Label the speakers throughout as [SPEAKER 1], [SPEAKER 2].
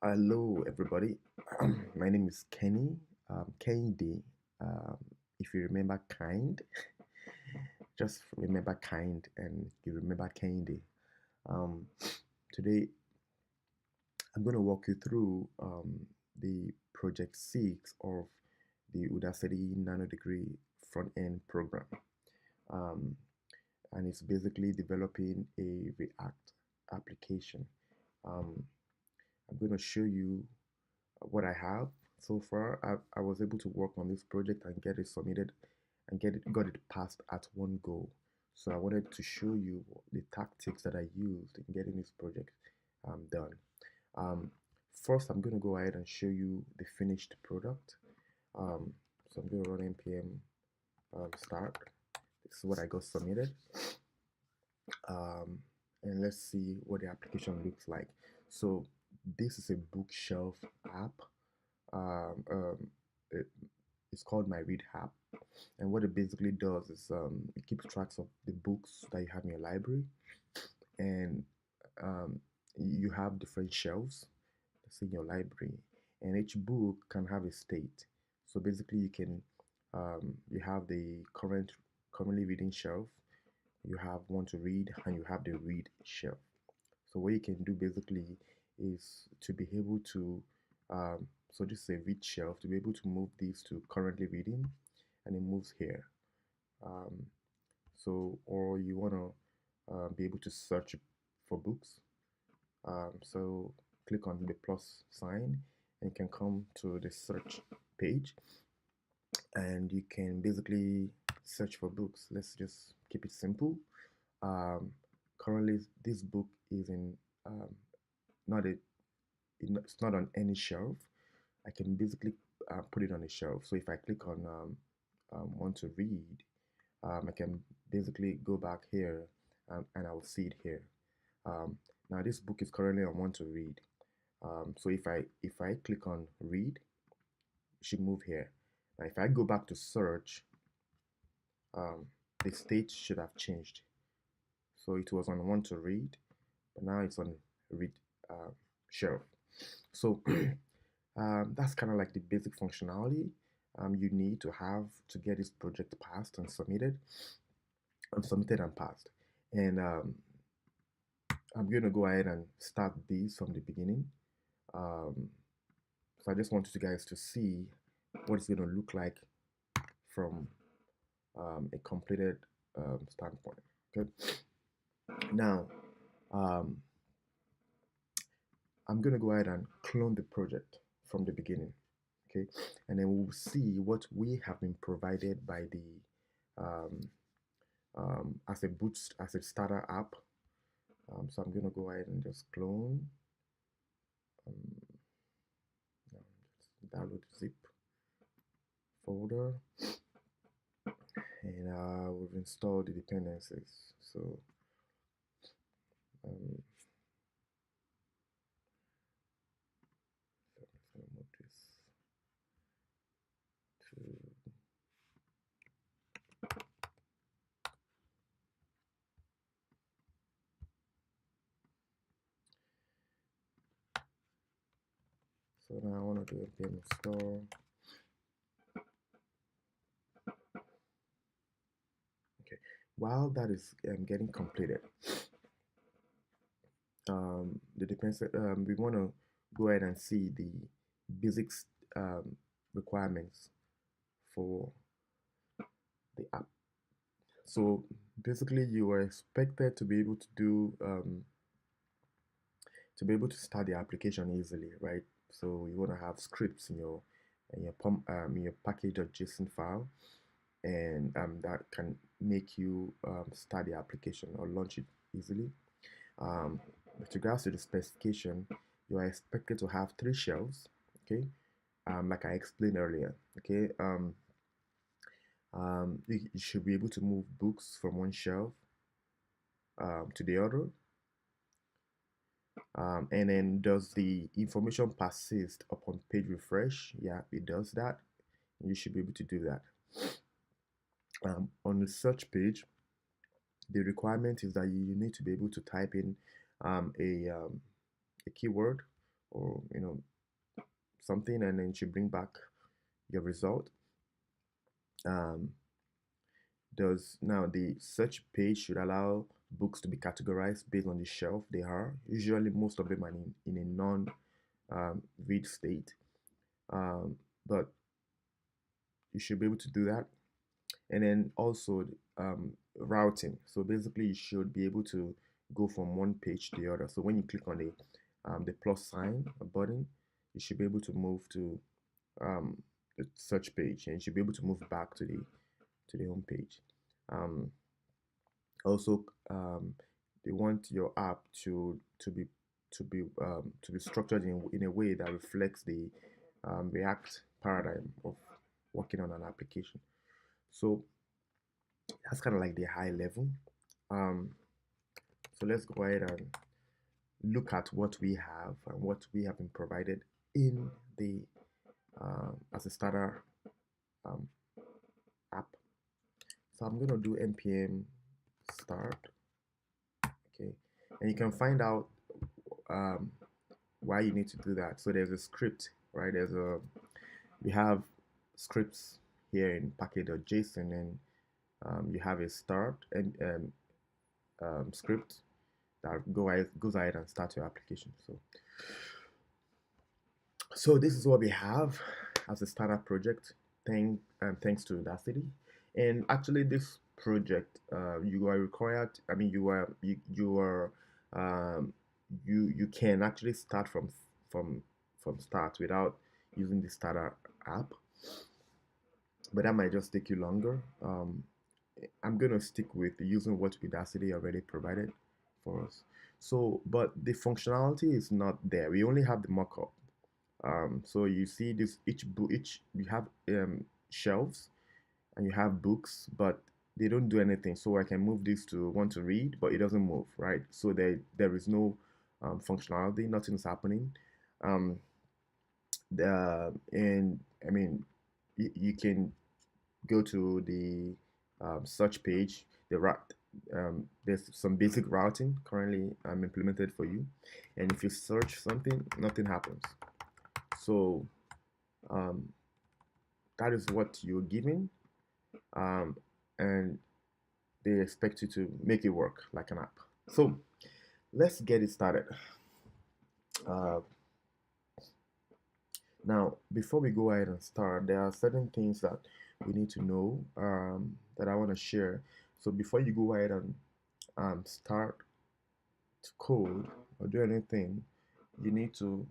[SPEAKER 1] Hello, everybody. My name is Kenny, Kenny. Um, if you remember kind, just remember kind and you remember Kenny. Um, Today, I'm going to walk you through the project 6 of the Udacity nanodegree front-end program. Um, and it's basically developing a React application. Um, I'm going to show you what I have so far. I was able to work on this project and get it submitted and got it passed at one go. So I wanted to show you the tactics that I used in getting this project done. Um, First, I'm going to go ahead and show you the finished product. Um, so I'm going to run npm start. This is what I got submitted. Um, and let's see what the application looks like. So this is a bookshelf app. Um, um, it, it's called MyReads App, and what it basically does is it keeps tracks of the books that you have in your library, and um, you have different shelves that's in your library, and each book can have a state. So basically, you have the currently reading shelf, you have one to read, and you have the read shelf. So what you can do basically is to be able to, so this is a read shelf, to be able to move these to currently reading, and it moves here. Um, or you want to be able to search for books. So click on the plus sign and you can come to the search page and you can basically search for books. Let's just keep it simple. Um, Currently, this book is in um, not a it's not on any shelf. I can basically put it on a shelf. So if I click on want to read, I can basically go back here and I will see it here. Um, Now this book is currently on want to read. So if I click on read, it should move here. Now if I go back to search, um, the state should have changed. So it was on want to read, but now it's on read uh, shelf. So that's kind of like the basic functionality you need to have to get this project passed and submitted and passed. And I'm going to go ahead and start this from the beginning. Um, so I just want you guys to see what it's going to look like from a completed standpoint. Okay. Now, um, I'm going to go ahead and clone the project from the beginning. Okay, and then we'll see what we have been provided by the um, as a starter app. So I'm gonna go ahead and just clone, um, download the zip folder, and we've installed the dependencies. So um, so I'm just gonna move this to. So now I want to do a npm install. Okay, while that is getting completed, the depends. We want to go ahead and see the basics requirements for the app. So basically, you are expected to be able to do to be able to start the application easily, right? So you want to have scripts in your package.json file, and that can make you start the application or launch it easily. With regards to the specification, you are expected to have 3 shelves, okay? Like I explained earlier, okay? You should be able to move books from one shelf to the other. And then does the information persist upon page refresh? Yeah, it does that. You should be able to do that. On the search page, the requirement is that you need to be able to type in a keyword or something, and then it should bring back your result. Um, does now the search page should allow books to be categorized based on the shelf they are. Usually, most of them are in a non-read state, um, but you should be able to do that. And then also routing. So basically, you should be able to go from one page to the other. So when you click on the plus sign button, you should be able to move to the search page, and you should be able to move back to the home page. Um, Also, they want your app to be structured in a way that reflects the React paradigm of working on an application. So that's kind of like the high level. Um, so let's go ahead and look at what we have and what we have been provided in the as a starter um, app. So I'm gonna do npm start, okay, and you can find out um, why you need to do that. So there's a script, right? We have scripts here in package.json, and you have a start and script that goes ahead and starts your application. So this is what we have as a startup project. Thanks to Audacity, and actually this project you are required. I mean, um, you can actually start from from start without using the starter app, but that might just take you longer. I'm gonna stick with using what Audacity already provided for us. So, but the functionality is not there. We only have the mockup. So you see this each you have shelves and you have books, but they don't do anything. So I can move this to want to read, but it doesn't move, right? So there is no functionality. Nothing's happening. Um, and I mean, you can go to the search page. There's some basic routing currently implemented for you, and if you search something, nothing happens. So um, that is what you're given, um, and they expect you to make it work like an app. So let's get it started. Uh, Now, before we go ahead and start, there are certain things that we need to know that I want to share. So before you go ahead and start to code or do anything, you need to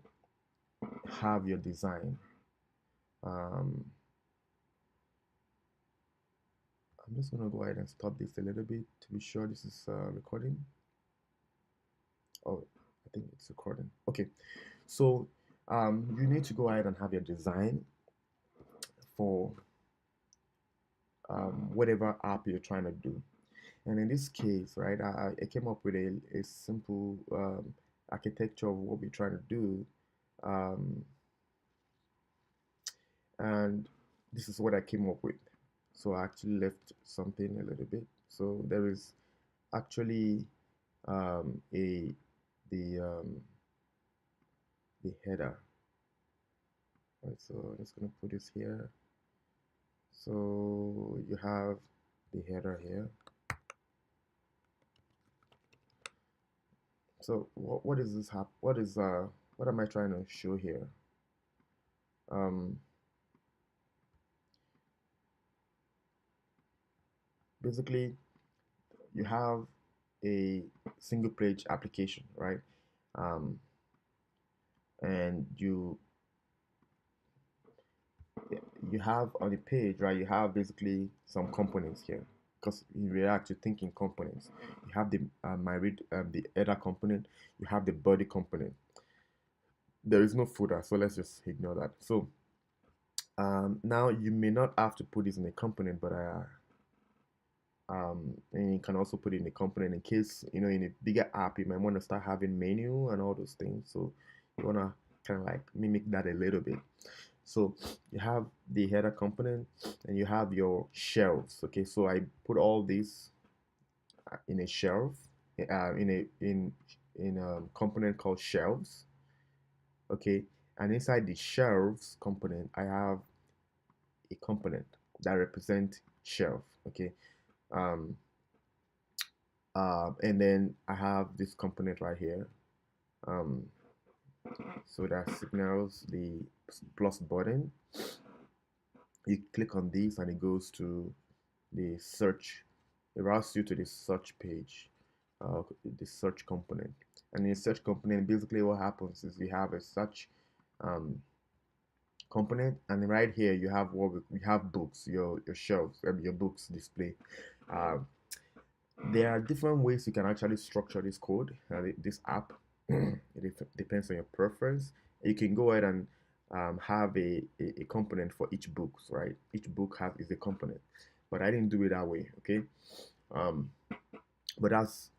[SPEAKER 1] have your design. Um, I'm just gonna go ahead and stop this a little bit to be sure this is recording. Oh, I think it's recording. Okay, so you need to go ahead and have your design for whatever app you're trying to do. And in this case, right, I came up with a simple architecture of what we're trying to do. Um, and this is what I came up with. So I actually left something a little bit. So there is actually a the header. Right, so I'm just gonna put this here. So you have the header here. So what is this what am I trying to show here? Um, Basically, you have a single page application, right? Um, and you have on the page, right? You have basically some components here, because in React you're thinking components. You have the the header component. You have the body component. There is no footer, so let's just ignore that. So now you may not have to put this in a component, but and you can also put it in a component in case in a bigger app you might want to start having menu and all those things. So you want to kind of like mimic that a little bit. So you have the header component and you have your shelves. Okay, so I put all these in a shelf, in a component called shelves. okay? And inside the shelves component, I have a component that represents shelf, okay? Um, and then I have this component right here. Um, so that signals the plus button. You click on this and it goes to the search. It routes you to the search page, the search component. And in the search component, basically what happens is you have a search um, component, and right here you have we have books, your shelves, your books display. Um, there are different ways you can actually structure this code, this app. It depends on your preference. You can go ahead and have a component for each book, right? Each book is a component, but I didn't do it that way, okay? Um, but that's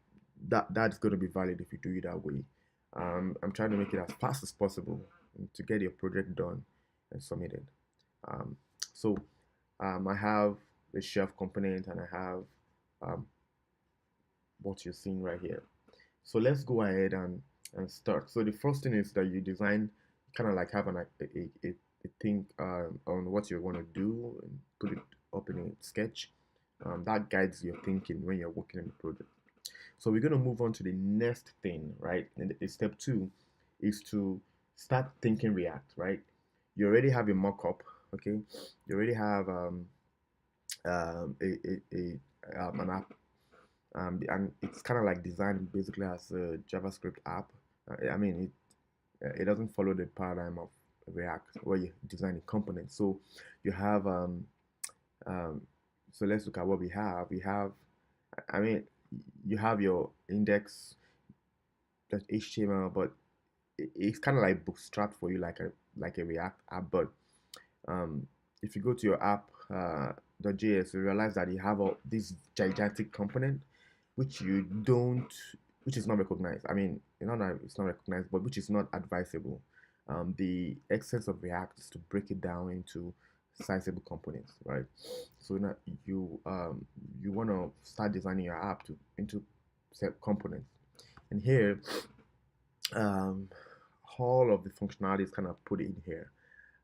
[SPEAKER 1] going to be valid if you do it that way. I'm trying to make it as fast as possible to get your project done and submitted. Um, so I have the shelf component and I have um, what you're seeing right here. So let's go ahead and start. So the first thing is that you design, kind of like have a thing on what you want to do and put it up in a sketch. That guides your thinking when you're working on the project. So we're going to move on to the next thing, right? And step two is to start thinking React, right? You already have a mock-up, okay? You already have an app, and it's kind of like designed basically as a JavaScript app. I mean, it doesn't follow the paradigm of React where you design a component. So you have um, so let's look at what we have. We have, I mean, you have your index.html, but it's kind of like bootstrapped for you like a React app. But um, if you go to your app .js, you realize that you have this gigantic component which you don't, which is not recognized. I mean, it's not recognized, but which is not advisable. The essence of React is to break it down into sizable components, right? So now you want to start designing your app into set components, and here um, all of the functionality is kind of put in here.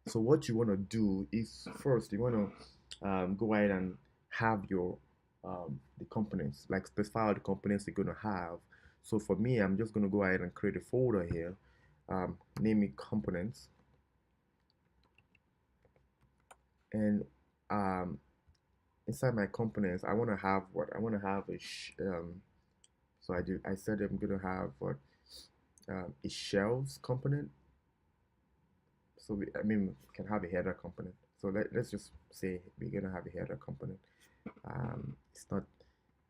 [SPEAKER 1] So what you want to do is first you want to go ahead and have your the components, like specify all the components you're going to have. So for me, I'm just going to go ahead and create a folder here, name it components, and um, inside my components, I want to have what I want to have so I said I'm going to have what a shelves component. So I mean, we can have a header component. So let's just say we're gonna have a header component. It's not,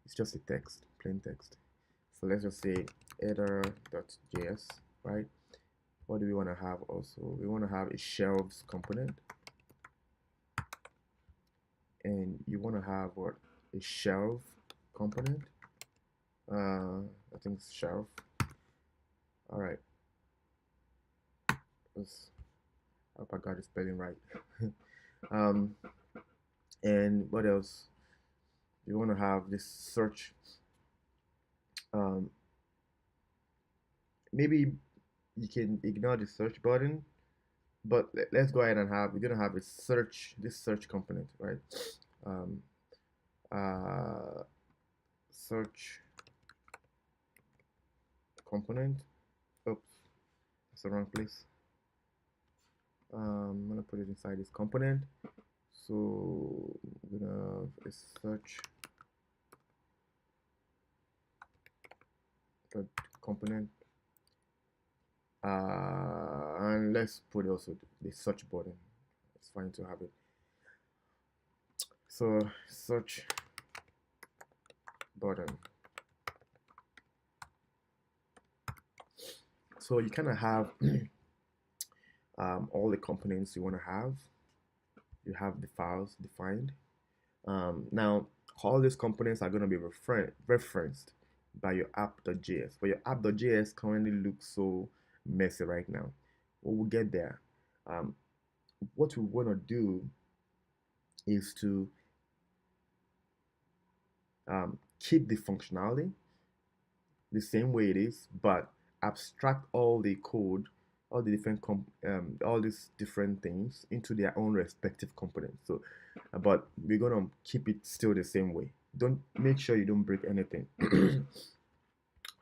[SPEAKER 1] it's just a text, plain text. So let's just say header.js, right? What do we want to have also? We want to have a shelves component, and you want to have what, a shelf component. I think it's shelf. All right. Let's, I hope I got the spelling right. um, and what else? You want to have this search. Um, maybe you can ignore the search button, but let's go ahead and we're gonna have this search component, right? Um, uh, search component. Oops, that's the wrong place. I'm gonna put it inside this component. So I'm gonna have a search component, and let's put also the search button. It's fine to have it. So search button. So you kind of have all the components you want to have. You have the files defined. Now, all these components are going to be referenced by your app.js, but your app.js currently looks so messy right now. But we'll get there. Um, what we want to do is to keep the functionality the same way it is, but abstract all the code all the different all these different things into their own respective components. So, but we're gonna keep it still the same way. Don't make sure you don't break anything.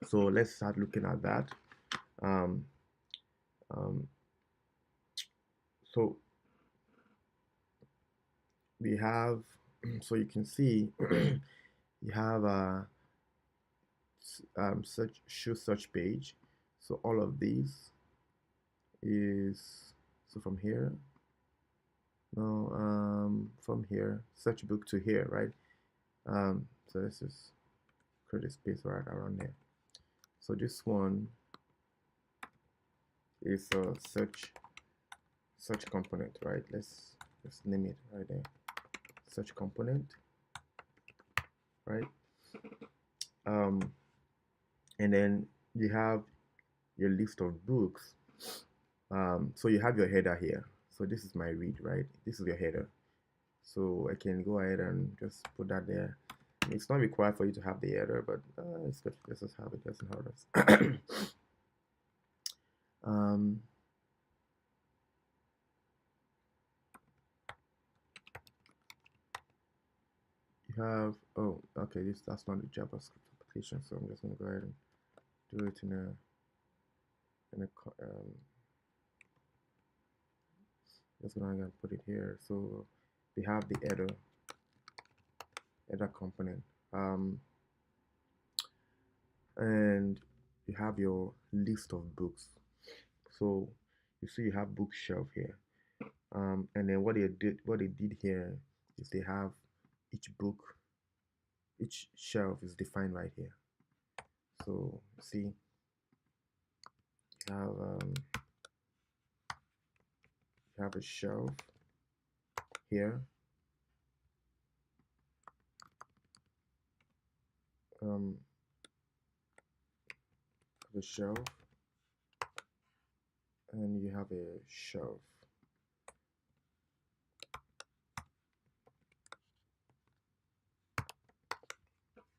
[SPEAKER 1] So let's start looking at that. Um, um, so we have, so you can see, you have a search show search page. So all of these is, so from here, no, from here, search book to here, right? So this is create a space right around there. So this one is a search component, right? Let's name it right there. Search component, right? Um, and then you have your list of books. So you have your header here. So this is my read, right? This is your header. So I can go ahead and just put that there. It's not required for you to have the header, but it's good. Let's just have it. Doesn't hurt us. um, you have, oh, okay, that's not the JavaScript application, so I'm just gonna go ahead and do it in a just gonna put it here. So we have the header component, and you have your list of books. So you see you have bookshelf here, and then what they did here is they have each shelf is defined right here. So see, you have a shelf here, the shelf, and you have a shelf.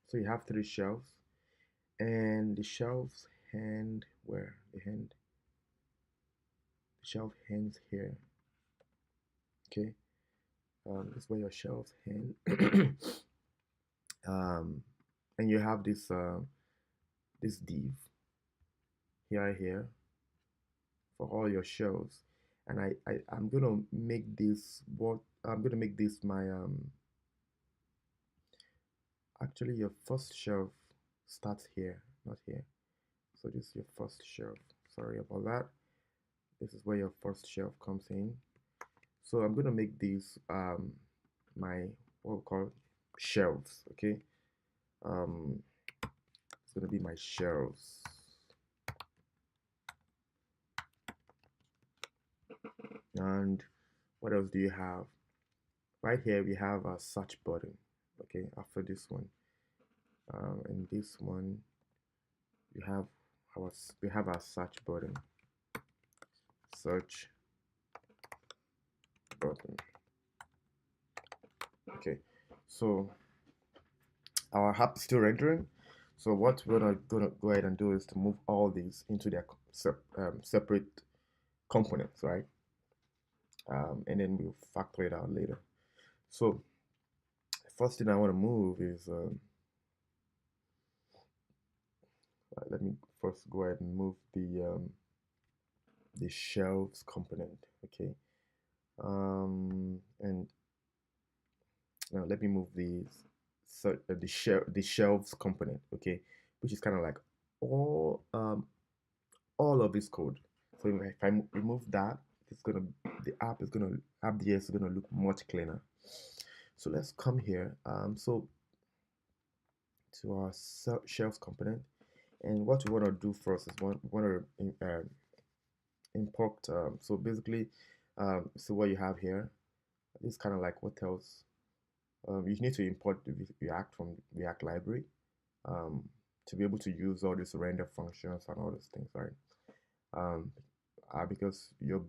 [SPEAKER 1] So you have three shelves, and the shelves end where the shelf ends here. Okay, this is where your shelves end. And you have this div here for all your shelves, and I'm gonna make this my actually your first shelf starts here, not here. So this is your first shelf. Sorry about that. This is where your first shelf comes in. So I'm gonna make these my what we call shelves. Okay, it's gonna be my shelves. And what else do you have? Right here we have a search button. Okay, after this one, and this one we have our search button. Search button. Okay, so our app is still rendering. So what we're gonna go ahead and do is to move all these into their separate components, right? And then we'll factor it out later. So first thing I want to move is let me first go ahead and move the shelves component. Okay, and now let me move the shelves component. Okay, which is kind of like all all of this code. So if I remove that, it's gonna the app.js is gonna look much cleaner. So let's come here. So to our shelves component, and what we want to do first is we want to import. So basically, so what you have here is kind of like what else. You need to import the React from React library um, to be able to use all these render functions and all these things, right? Um, because your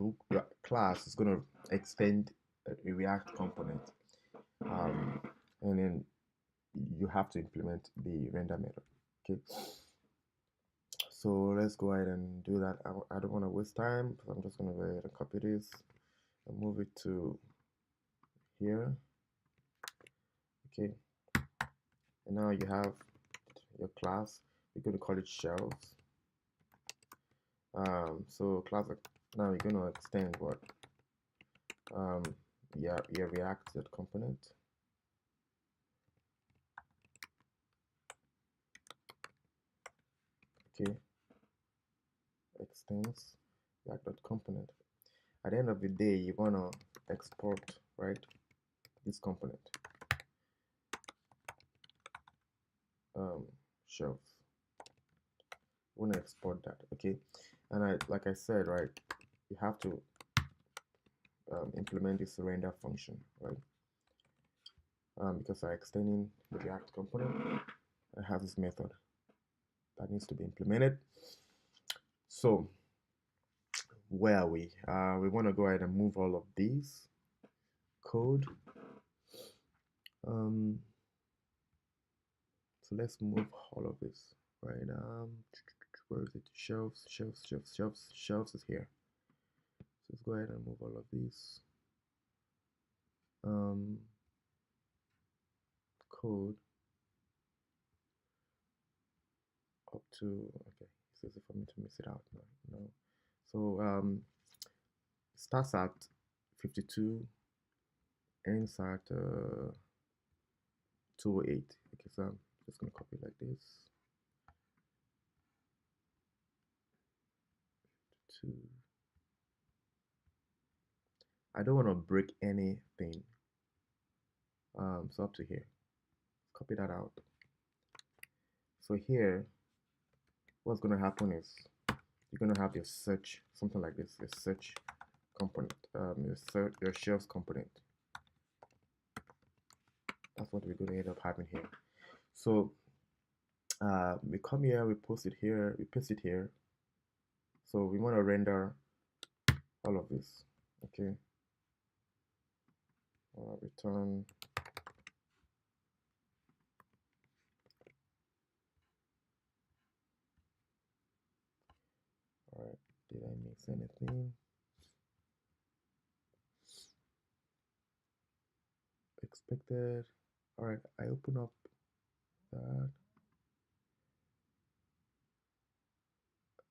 [SPEAKER 1] class is going to extend a React component, and then you have to implement the render method. Okay, So let's go ahead and do that. I don't want to waste time, so I'm just going to go ahead and copy this and move it to here. Okay, and now you have your class. We're going to call it shelves. So class, now you're going to extend what? Your React component. Okay, extends React.component. At the end of the day, you want to export, right, this component, shelves. You want to export that, okay? And like I said, right, you have to implement this render function, right? Because I'm extending the React component, I have this method that needs to be implemented. So where are we? We want to go ahead and move all of these code. So let's move all of this, right? Where is it? Shelves is here. So let's go ahead and move all of these code up to, okay, it's easy for me to miss it out now. No. So starts at 52, ends at 208. Okay, so I'm just gonna copy it like this. 2. I don't want to break anything. So up to here. Copy that out. So here, what's gonna happen is you're gonna have your search, something like this, your search component, your shelves component. That's what we're gonna end up having here. So we come here, we post it here, we paste it here. So we want to render all of this. Okay. Return. All right. Did I miss anything? Expected. All right. I open up that,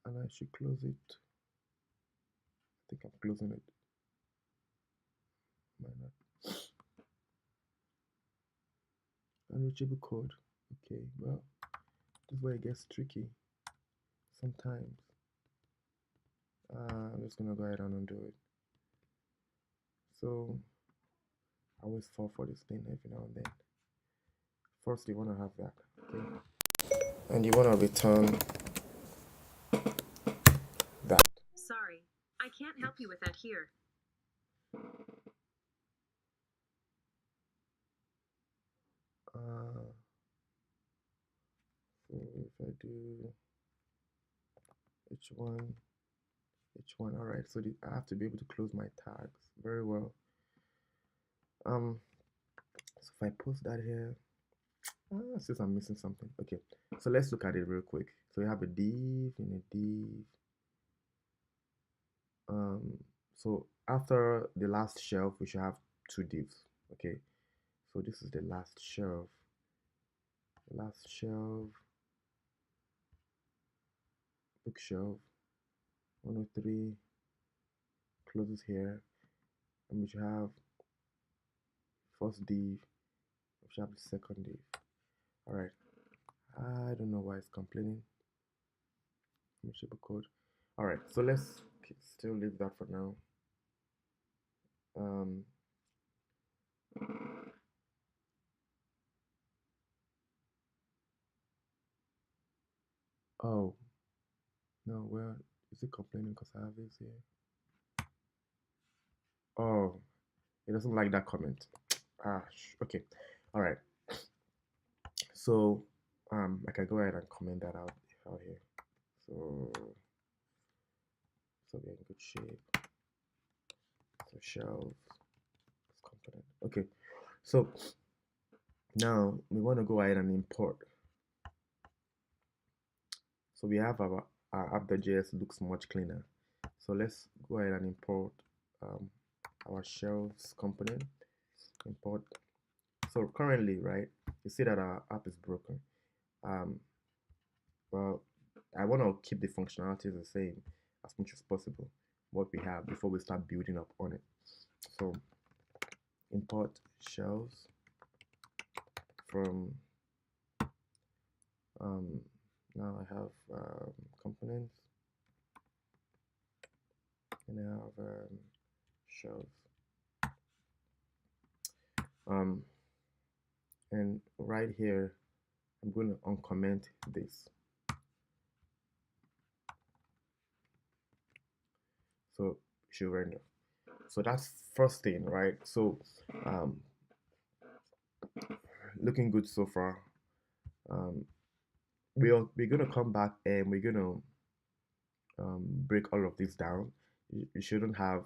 [SPEAKER 1] and I should close it. I think I'm closing it. Might not. Unreachable code. Okay. Well, this is where it gets tricky sometimes. I'm just gonna go ahead and undo it. So I always fall for this thing every now and then. First, you want to have that, okay? And you want to return that.
[SPEAKER 2] Sorry, I can't help you with that here.
[SPEAKER 1] So if I do h1, h1, all right. So I have to be able to close my tags very well. So if I post that here, since I'm missing something, okay. So let's look at it real quick. So we have a div and a div. So after the last shelf, we should have 2 divs. Okay. So this is the last shelf. Last shelf. Bookshelf. 103 closes here, and we should have first div. We should have the second div. All right. I don't know why it's complaining. Mutable code. All right. So let's still leave that for now. Oh no, where is it complaining because I have this here? Oh, it doesn't like that comment. Okay. All right. So I can go ahead and comment that out here. So we're in good shape. So shelves component. Okay. So now we want to go ahead and import. So we have our our app.js looks much cleaner. So let's go ahead and import um, our shelves component. Import. So currently, right, you see that our app is broken. Um, well, I want to keep the functionalities the same as much as possible, what we have before we start building up on it. So import shelves from now I have components and I have shelves um, and right here I'm going to uncomment this, so it should render. So that's first thing, right? So um, looking good so far. um, we're gonna come back and we're gonna break all of this down. You shouldn't have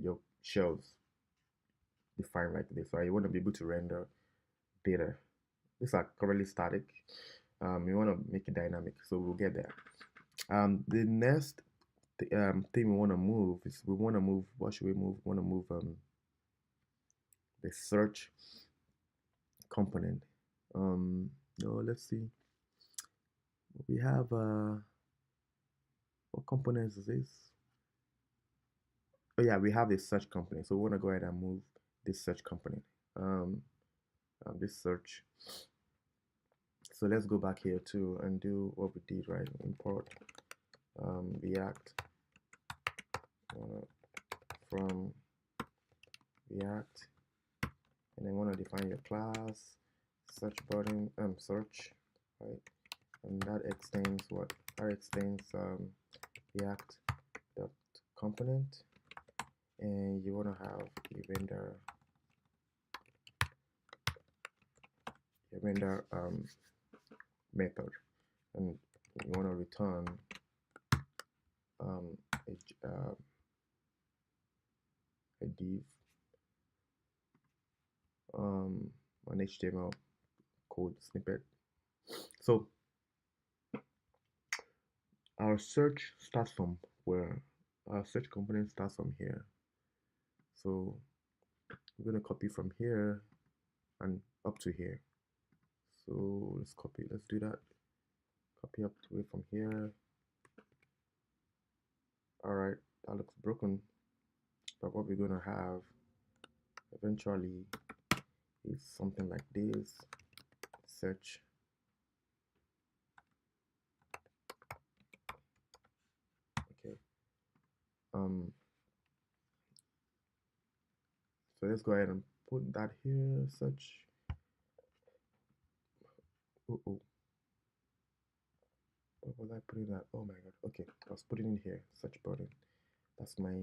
[SPEAKER 1] your shelves defined like this, right? You want to be able to render data. These are currently static. You want to make it dynamic, so we'll get there. The next thing we want to move is we want to move. What should we move? We want to move the search component. No, let's see. We have what components is this? Oh yeah, we have this search component. So we want to go ahead and move this search component. This search. So let's go back here too and do what we did, right? Import React from React, and then want to define your class search button search, right? And that extends what? That extends React dot component, and you want to have a render method, and you want to return a div an HTML code snippet. So our search starts from where? Our search component starts from here. So we're going to copy from here and up to here. So let's copy, let's do that. Copy up to it from here. All right, that looks broken. But what we're going to have eventually is something like this. Search. Okay. So let's go ahead and put that here. Search. Oh, what was I putting that? Oh my god. Okay, I was putting in here. Search button. That's my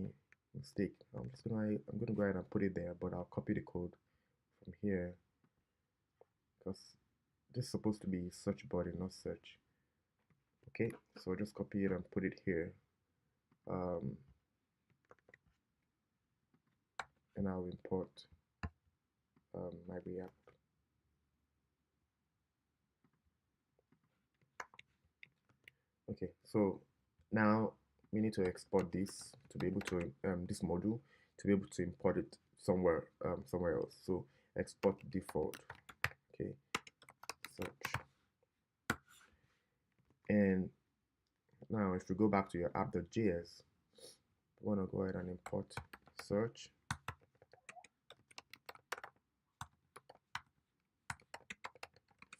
[SPEAKER 1] mistake. I'm gonna go ahead and put it there, but I'll copy the code from here because this is supposed to be search button, not search. Okay, so just copy it and put it here. And I'll import my React. Okay, so now we need to export this to be able to this module to be able to import it somewhere else. So export default. Okay, search. And now if we go back to your app.js, we want to go ahead and import search.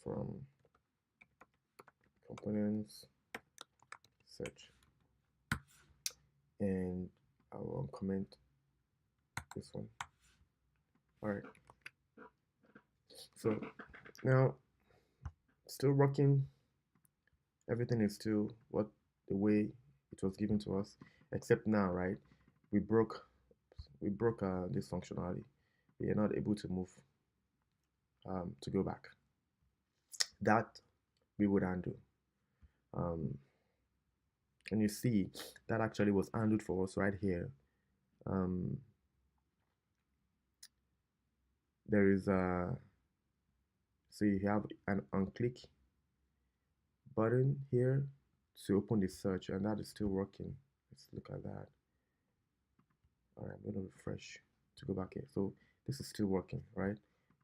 [SPEAKER 1] From components search, and I will comment this one. All right, so now still working. Everything is still the way it was given to us, except now, right? We broke this functionality. We are not able to move to go back. That we would undo. And you see that actually was handled for us right here. There is a so you have an unclick button here, to open the search, and that is still working. Let's look at that. All right, I'm going to refresh to go back here. So this is still working, right?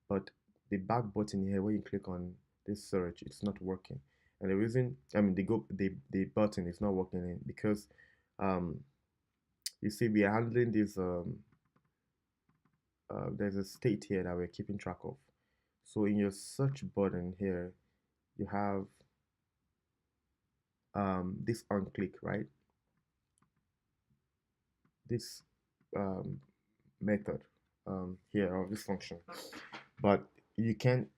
[SPEAKER 1] But the back button here, where you click on this search, it's not working. And the reason, I mean, the button is not working because um, you see, we are handling this. There's a state here that we're keeping track of. So in your search button here, you have this on click, right? This um, method here, or this function, but you can't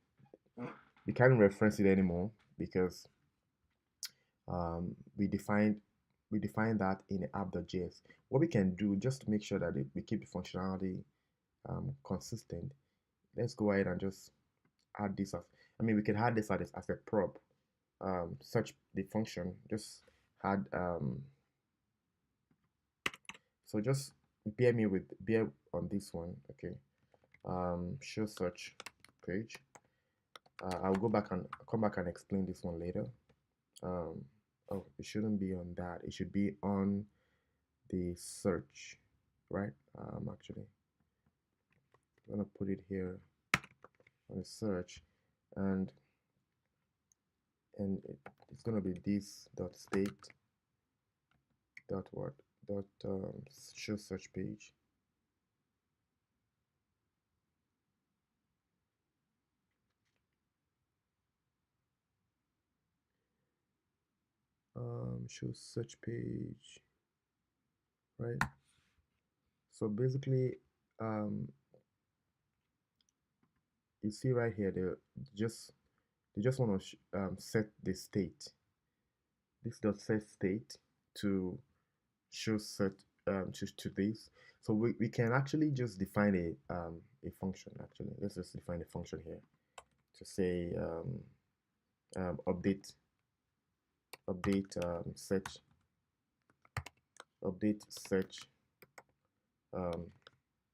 [SPEAKER 1] reference it anymore because um, we defined we defined that in the app.js. What we can do just to make sure that we keep the functionality consistent, let's go ahead and just add this as, I mean, we can add this as a prop. Search the function, just add so just bear on this one, okay. Show search page. I'll go back and come back and explain this one later. Oh, it shouldn't be on that. It should be on the search, right? Actually, I'm gonna put it here on the search, and it's gonna be this dot state dot what dot show search page. Show search page, right? So basically, you see right here, just they just want to set the state. This dot set state to show set to this. So we can actually just define a function. Actually, let's just define a function here to say update search um,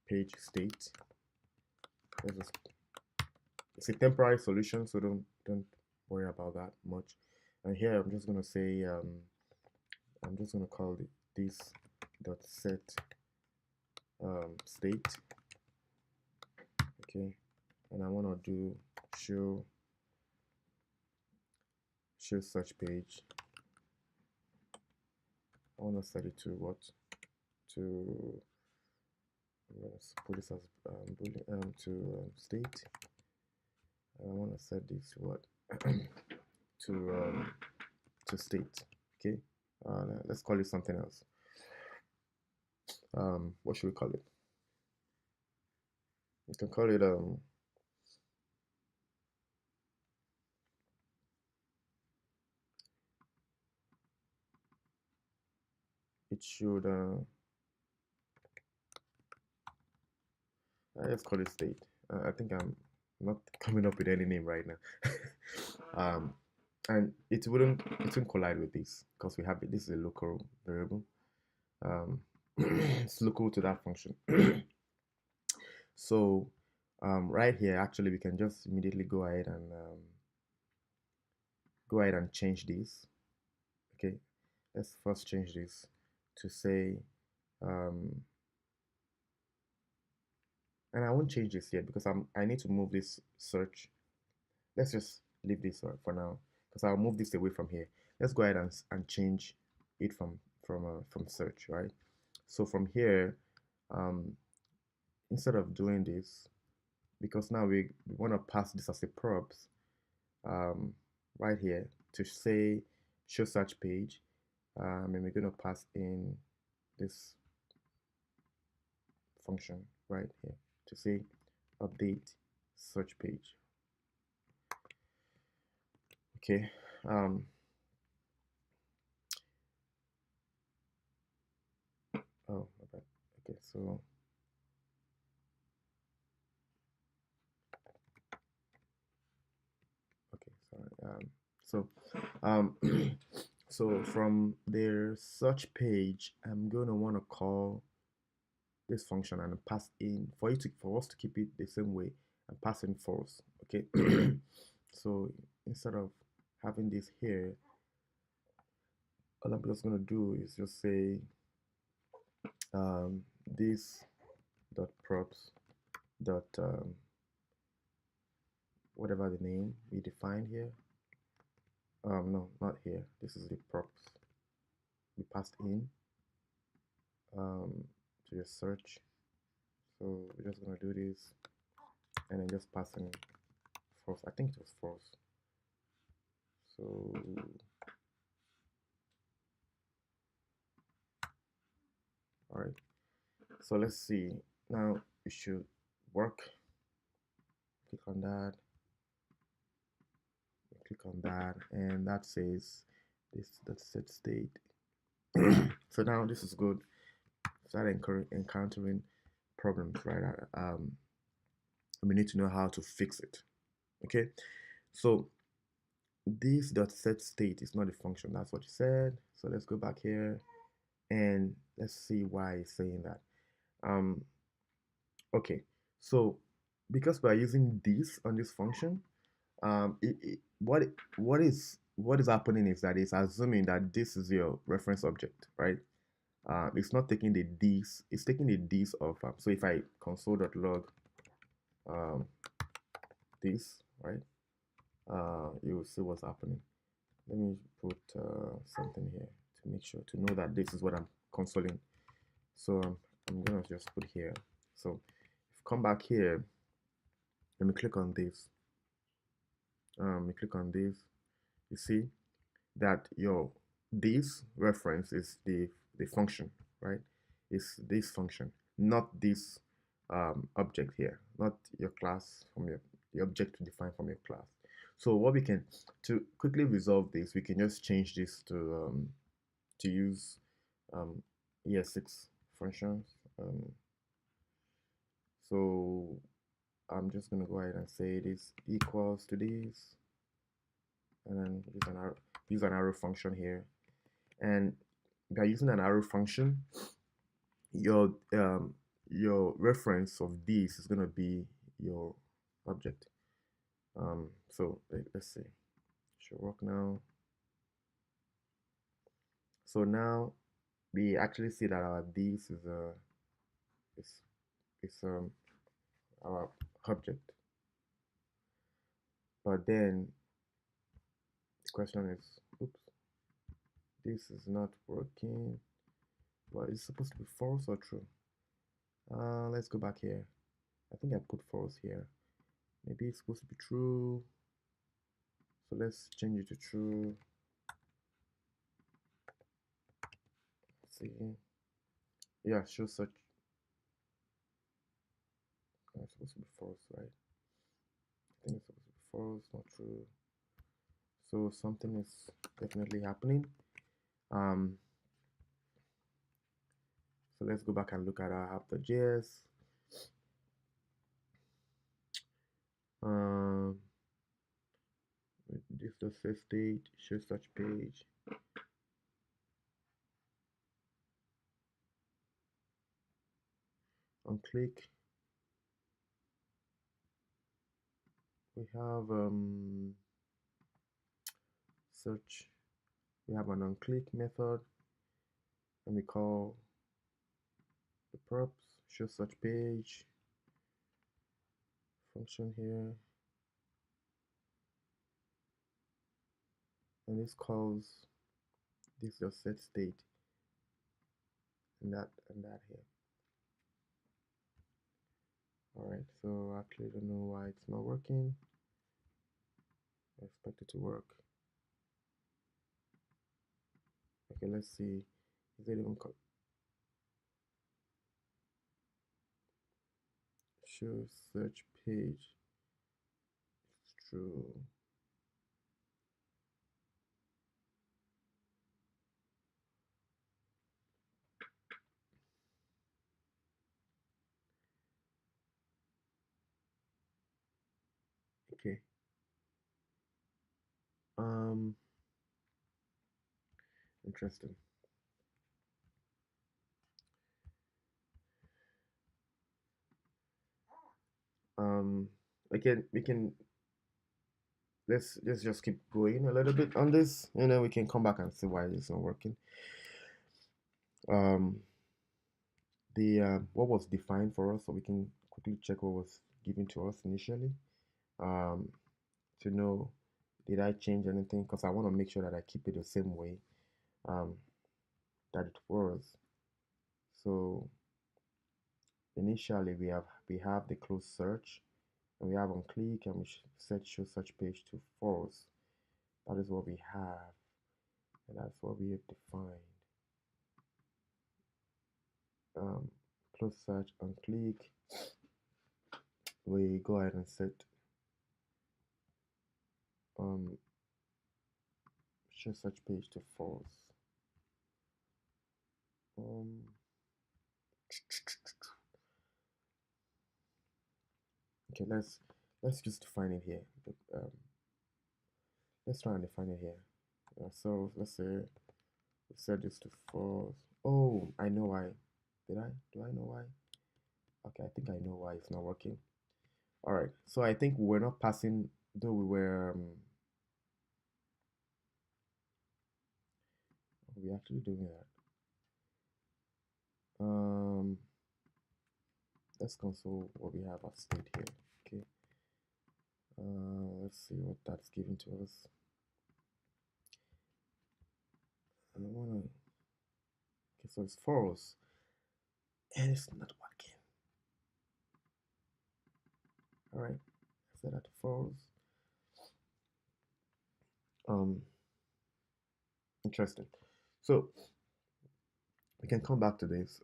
[SPEAKER 1] page state. It's a temporary solution, so don't worry about that much. And here I'm just gonna say I'm just gonna call it this dot set state, okay, and I want to do show search page. I want to set it to what, to let's put this as boolean to state. I want to set this to what to state, okay. Let's call it something else. What should we call it? We can call it it should let's call it state. I think I'm not coming up with any name right now. And it wouldn't collide with this because we have it. This is a local variable. It's local to that function. So right here, actually, we can just immediately go ahead and change this. Okay, let's first change this to say, and I won't change this yet because I need to move this search. Let's just leave this for now because I'll move this away from here. Let's go ahead and change it from search, right? So from here, instead of doing this, because now we want to pass this as a props, right here to say show search page, and we're going to pass in this function right here to say update search page. Okay. Oh, my bad. Okay, so okay, sorry. So from their search page, I'm gonna want to call this function and pass in for us to keep it the same way and pass in false. Okay. So instead of having this here, all I'm just gonna do is just say this dot props dot whatever the name we define here. No, not here. This is the props we passed in to your search. So we're just gonna do this and then just pass in false. I think it was false. So all right. So let's see. Now it should work. Click on that. Click on that, and that says this that set state. So now this is good. Start encountering problems, right? We need to know how to fix it. Okay, so this dot set state is not a function. That's what you said. So let's go back here and let's see why it's saying that. Um, okay, so because we are using this on this function, what is happening is that it's assuming that this is your reference object, right? It's not taking the this, it's taking the this of so if I console.log um, this, right? You will see what's happening. Let me put something here to make sure to know that this is what I'm consoling. So I'm gonna just put here. So if you come back here, let me click on this. You click on this. You see that your this reference is the function, right? It's this function, not this object here, not your class from your the object defined from your class. So what we can to quickly resolve this, we can just change this to use um, ES6 functions. So I'm just gonna go ahead and say this equals to this, and then use an arrow function here. And by using an arrow function, your reference of this is gonna be your object. So let's see, should work now. So now we actually see that our this is is is our object. But then the question is, oops, this is not working. Well, it's supposed to be false or true. Let's go back here. I think I put false here. Maybe it's supposed to be true. So let's change it to true. Let's see. Yeah, show such. It's supposed to be false, right? I think it's supposed to be false, not true. So something is definitely happening. So let's go back and look at our app.js. This does say state, show such page. On click, we have search. We have an on click method, and we call the props show such page function here, and this calls this just set state and that here. Alright, so I actually don't know why it's not working. I expect it to work. Okay, let's see. Is it even show search page? It's true. Okay. Interesting. Um, again, we can let's just keep going a little bit on this, and then we can come back and see why it's not working. Um, the what was defined for us, so we can quickly check what was given to us initially. Um, to know, did I change anything? Because I want to make sure that I keep it the same way um, that it was. So initially we have the close search, and we have on click, and we set show search page to false. That is what we have, and that's what we have defined. Close search on click, we go ahead and set um, show search page to false. Um, okay, let's just define it here. But, let's try and define it here. So let's say we set this to false. Oh, I know why. Did I? Do I know why? Okay, I think I know why it's not working. All right. So I think we're not passing, though we actually doing that. Let's console what we have as state here. Okay. Let's see what that's giving to us. I don't wanna. Okay, so it's false, and it's not working. All right. Set that to false. Um, Interesting. So we can come back to this.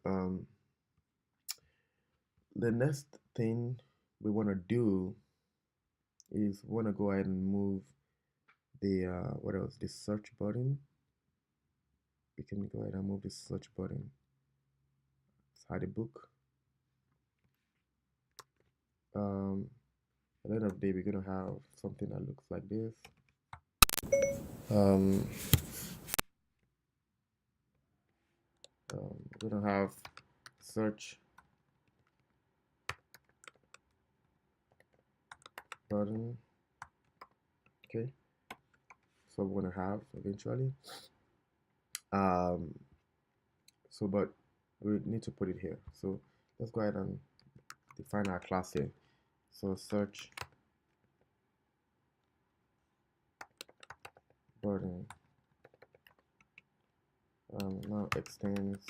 [SPEAKER 1] The next thing we want to do is we want to go ahead and move the what else? The search button. We can go ahead and move the search button. Inside the book. At the end of the day, we're gonna have something that looks like this. Um, we're gonna have search button. Okay, so we're gonna have eventually. Um, so but we need to put it here. So let's go ahead and define our class here. So search button now extends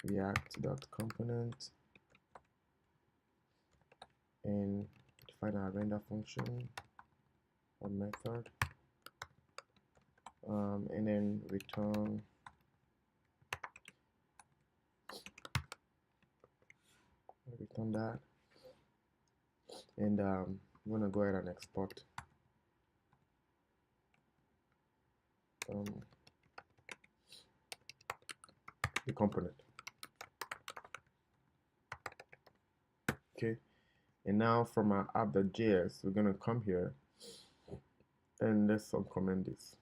[SPEAKER 1] react.component and define our render function or method, and then return that, and I'm gonna go ahead and export the component. Okay, and now from our app.js, we're gonna come here and let's uncomment this.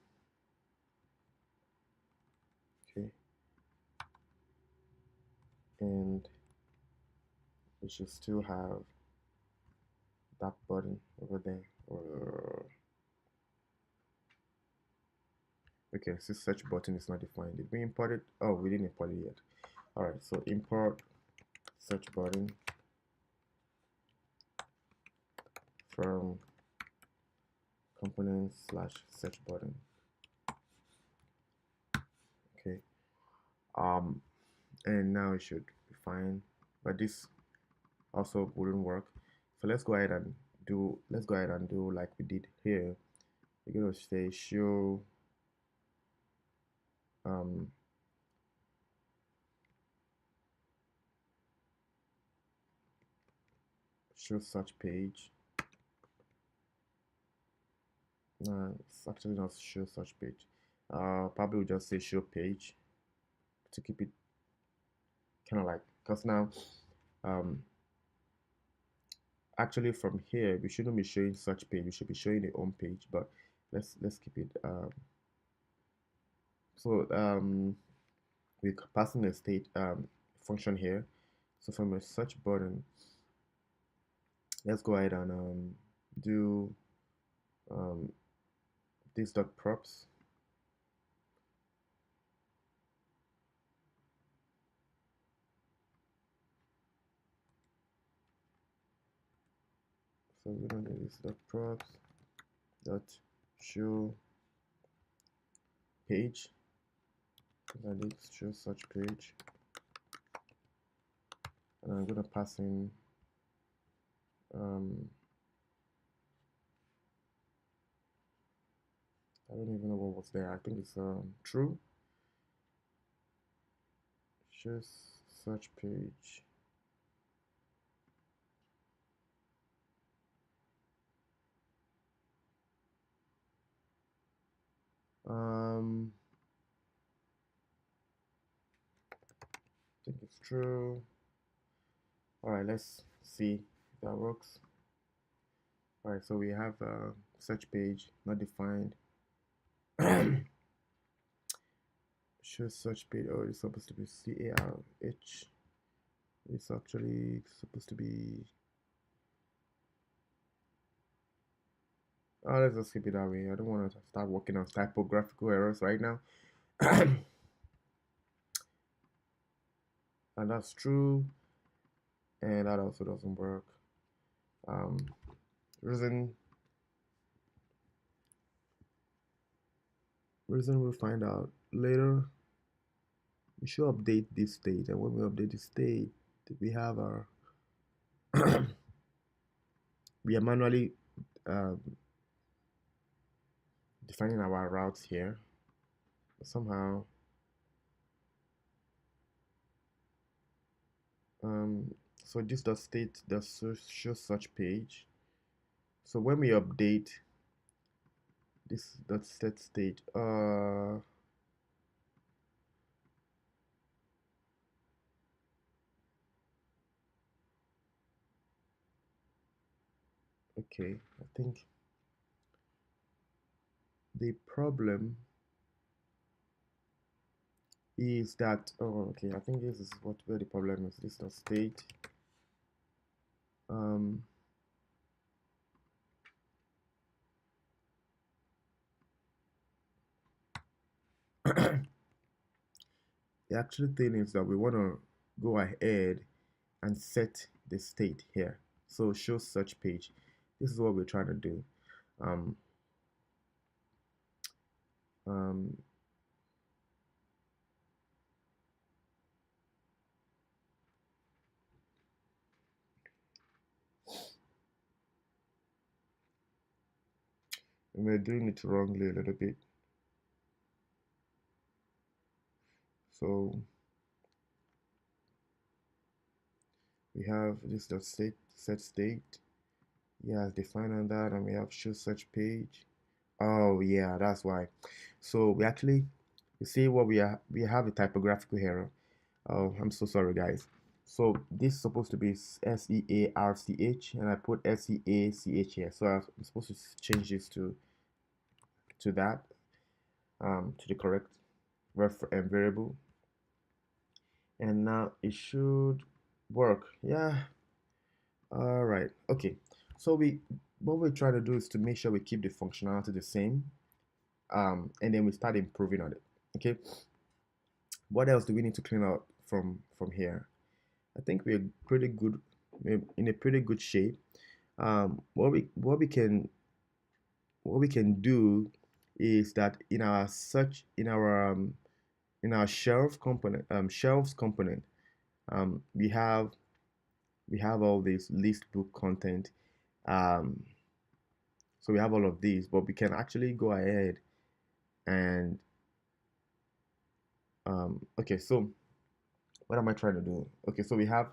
[SPEAKER 1] Okay, and we should still have that button over there. Okay, so search button is not defined. Did we import it? Oh, we didn't import it yet. All right, so import search button from component slash search button. Okay, and now it should be fine, but this also wouldn't work. So let's go ahead and do like we did here. We're gonna say show show search page. No, it's actually not show search page. Probably we'll just say show page to keep it kind of like, because now actually from here we shouldn't be showing search page, we should be showing the home page, but let's keep it so we're passing a state function here. So from a search button, let's go ahead and do um, this dot props. So we're gonna do this dot props dot show page. And let's show such page, and I'm gonna pass in I don't even know what was there. I think it's true. Show search page. I think it's true. All right, let's see if that works. All right, so we have a search page not defined. Show search page. Oh, it's supposed to be CARH. It's actually supposed to be. Oh, let's just keep it that way. I don't want to start working on typographical errors right now. And that's true. And that also doesn't work. Um, reason we'll find out later. We should update this state, and when we update the state, we have our we are manually um, defining our routes here. But somehow so this does state does show such page. So when we update this dot set state, okay, I think the problem is that okay, I think this is where the problem is. This dot state the actual thing is that we want to go ahead and set the state here. So show search page. This is what we're trying to do. Um, um, and we're doing it wrongly a little bit. So we have this dot state set state. Yeah, define on that, and we have show search page. Oh yeah, that's why. So we actually, you see what we have a typographical error. Oh, I'm so sorry, guys. So this is supposed to be SEARCH, and I put SEACH here. So I'm supposed to change this to that, to the correct variable, and now it should work. Yeah. All right. Okay. So what we're trying to do is to make sure we keep the functionality the same, and then we start improving on it. Okay. What else do we need to clean up from here? I think we're pretty good, we're in a pretty good shape. What we can do is that in our shelves component, we have all this list book content. Um, so we have all of these, but we can actually go ahead and okay. So what am I trying to do? Okay, so we have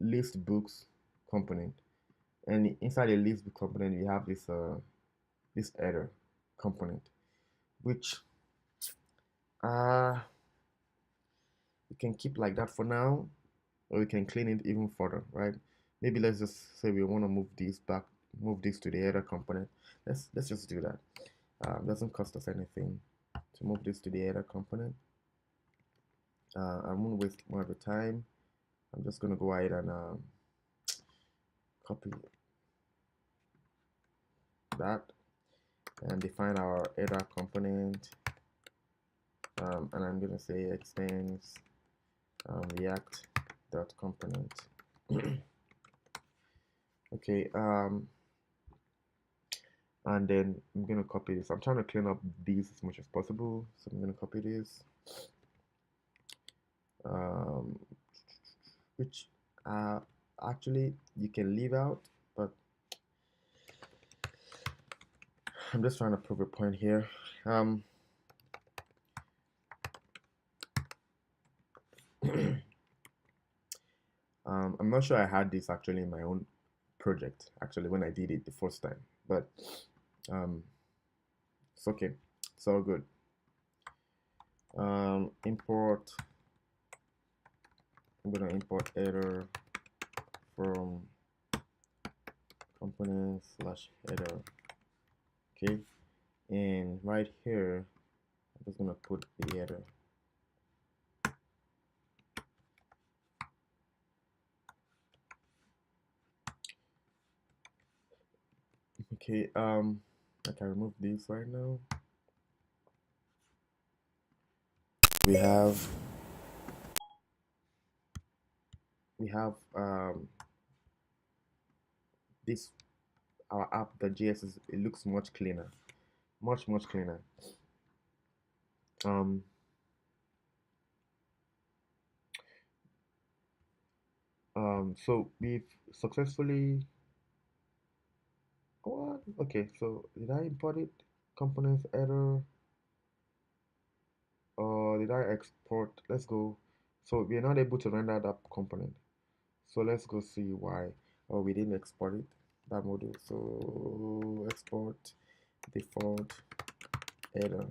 [SPEAKER 1] list books component, and inside the list book component, we have this header component, which uh we can keep like that for now, or we can clean it even further, right? Maybe let's just say we want to move this to the header component. Let's just do that. It doesn't cost us anything to move this to the header component. I won't waste more of the time. I'm just gonna go ahead and copy that. and define our header component, and I'm gonna say extends react dot component. Okay, and then I'm gonna copy this. I'm trying to clean up these as much as possible, so I'm gonna copy this, which actually you can leave out, but I'm just trying to prove a point here. I'm not sure I had this actually in my own project actually when I did it the first time, but um, it's okay. It's all good. Import. I'm gonna import header from component slash header. Okay, and right here, I'm just gonna put the header. Okay, I can remove this right now. We have this our app. The JS is, it looks much cleaner, much cleaner. Um, so we've successfully. What? Okay, so did I import it? Components header, or did I export? Let's go. So we're not able to render that component. So let's go see why. Oh, we didn't export it, that module. So export default header.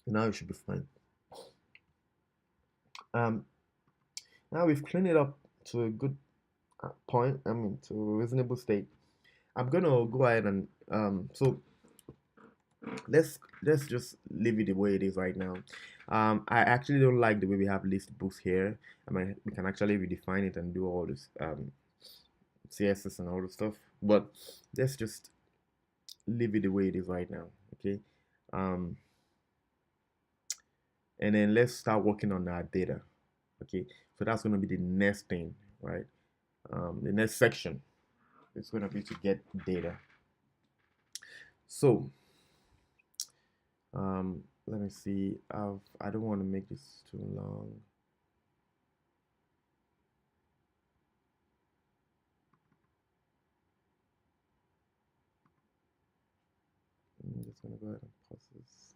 [SPEAKER 1] Now it should be fine. Um, Now we've cleaned it up to a good point. I mean, to a reasonable state. I'm gonna go ahead and so let's just leave it the way it is right now. I actually don't like the way we have list books here. I mean, we can actually redefine it and do all this CSS and all the stuff. But let's just leave it the way it is right now. Okay. Um, and then let's start working on our data. Okay. So that's gonna be the next thing, right? The next section is gonna be to get data. So let me see. I don't want to make this too long. I'm just gonna go ahead and pause this.